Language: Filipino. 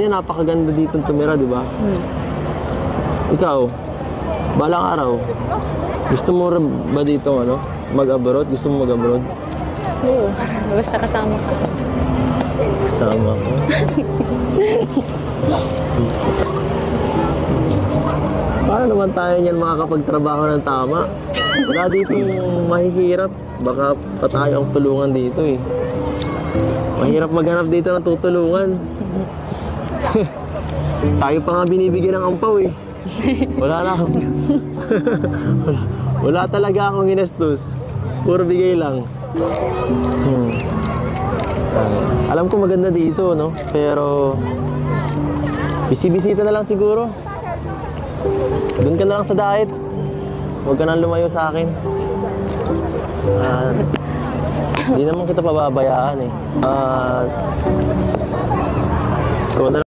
Napakaganda dito tumira, di ba? Ikaw, balang araw, gusto mo ba dito mag-abroad? Gusto mo mag-abroad? Oo, basta kasama ka. Kasama ko. Paano naman tayo niyan makakapagtrabaho ng tama? Wala dito mahihirap. Baka pa tayo ang tulungan dito eh. Mahirap maghanap dito ng tutulungan. Tayo pa nga binibigyan ng ampaw eh. Wala na akong... wala talaga akong ginastos. Puro bigay lang. Alam ko maganda dito, no? Pero... bisibisita na lang siguro. Doon ka na lang sa diet. Huwag ka nang lumayo sa akin. Hindi naman kita pababayaan eh. Ikaw na